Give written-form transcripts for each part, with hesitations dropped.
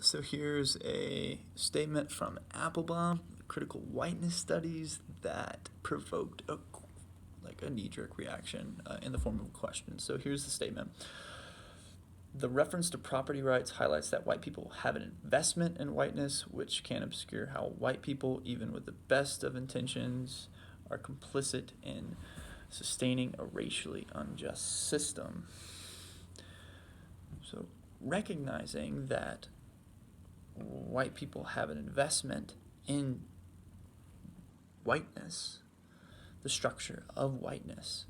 So here's a statement from Applebaum, critical whiteness studies that provoked a knee-jerk reaction in the form of a question. So here's the statement. The reference to property rights highlights that white people have an investment in whiteness, which can obscure how white people, even with the best of intentions, are complicit in sustaining a racially unjust system. So recognizing that white people have an investment in whiteness, the structure of whiteness.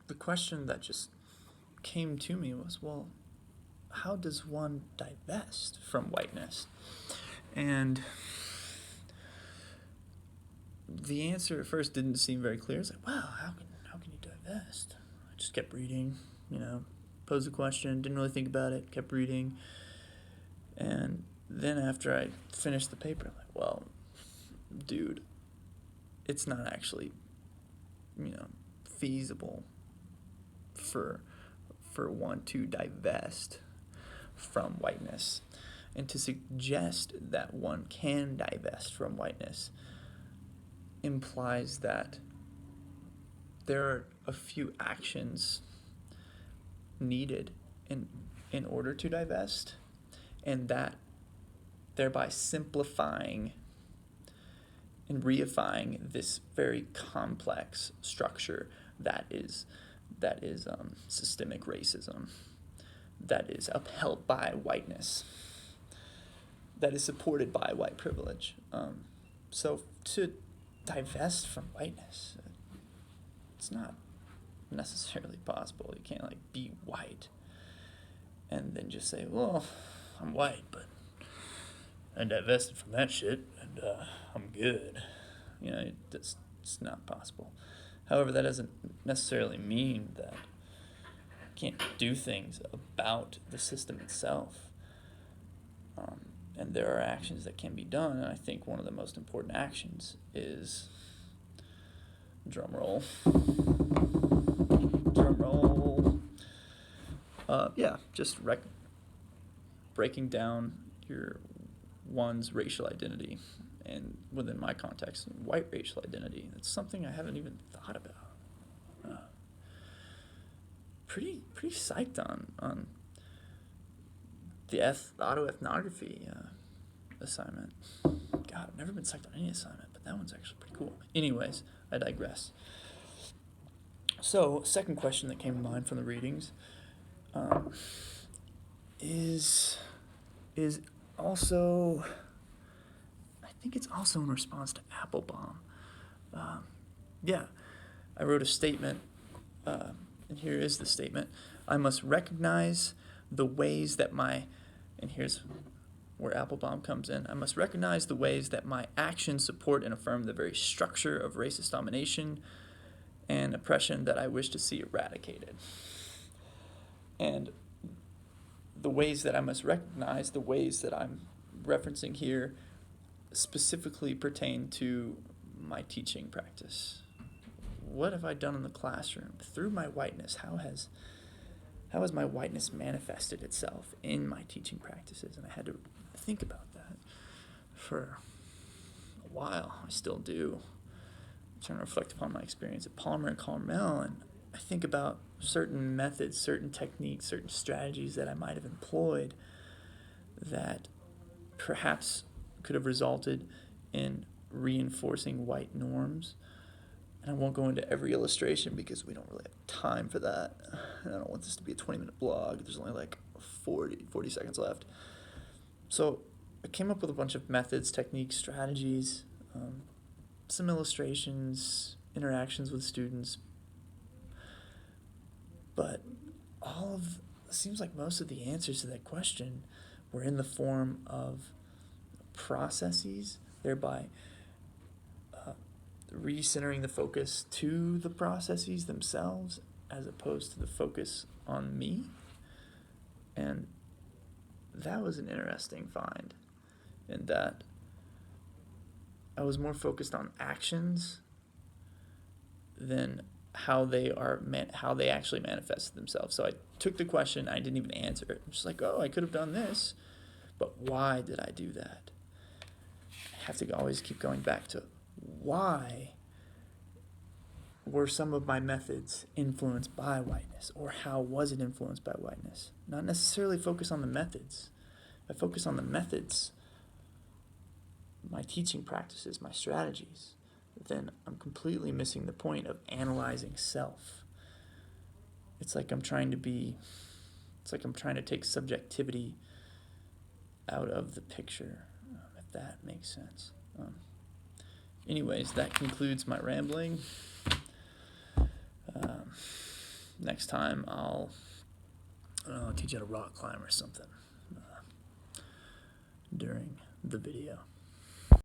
The question that just came to me was, well, how does one divest from whiteness? And the answer at first didn't seem very clear. It's like, wow, how can you divest? I just kept reading, posed the question, didn't really think about it, kept reading. And then after I finished the paper, I'm like, well, dude, it's not actually, feasible for one to divest from whiteness. And to suggest that one can divest from whiteness implies that there are a few actions needed in order to divest, and that thereby simplifying and reifying this very complex structure that is systemic racism, that is upheld by whiteness, that is supported by white privilege. So to divest from whiteness, it's not necessarily possible. You can't be white and then just say, well, I'm white, but I divested from that shit and I'm good. It's not possible. However, that doesn't necessarily mean that you can't do things about the system itself. And there are actions that can be done, and I think one of the most important actions is, drum roll, just breaking down one's racial identity, and within my context, white racial identity. It's something I haven't even thought about. Pretty psyched on the autoethnography assignment. God, I've never been psyched on any assignment, but that one's actually pretty cool. Anyways, I digress. So, second question that came to mind from the readings is also, I think it's also in response to Applebaum. I wrote a statement, and here is the statement. I must recognize the ways that and here's where Applebaum comes in. I must recognize the ways that my actions support and affirm the very structure of racist domination and oppression that I wish to see eradicated. And the ways that I must recognize, the ways that I'm referencing here, specifically pertain to my teaching practice. What have I done in the classroom? Through my whiteness, how has my whiteness manifested itself in my teaching practices? And I had to think about that for a while. I still do. I'm trying to reflect upon my experience at Palmer and Carmel, and I think about certain methods, certain techniques, certain strategies that I might have employed that perhaps could have resulted in reinforcing white norms. And I won't go into every illustration because we don't really have time for that. And I don't want this to be a 20-minute blog. There's only 40 seconds left. So I came up with a bunch of methods, techniques, strategies, some illustrations, interactions with students. But it seems like most of the answers to that question were in the form of processes, thereby recentering the focus to the processes themselves as opposed to the focus on me. And that was an interesting find, in that I was more focused on actions than how they actually manifest themselves. So I took the question, I didn't even answer it. I'm just like, oh, I could have done this, but why did I do that? I have to always keep going back to why were some of my methods influenced by whiteness, or how was it influenced by whiteness? Not necessarily focus on the methods. If I focus on the methods, my teaching practices, my strategies, then I'm completely missing the point of analyzing self. It's like I'm trying to take subjectivity out of the picture, if that makes sense. Anyways, that concludes my rambling. Next time I'll teach you how to rock climb or something during the video.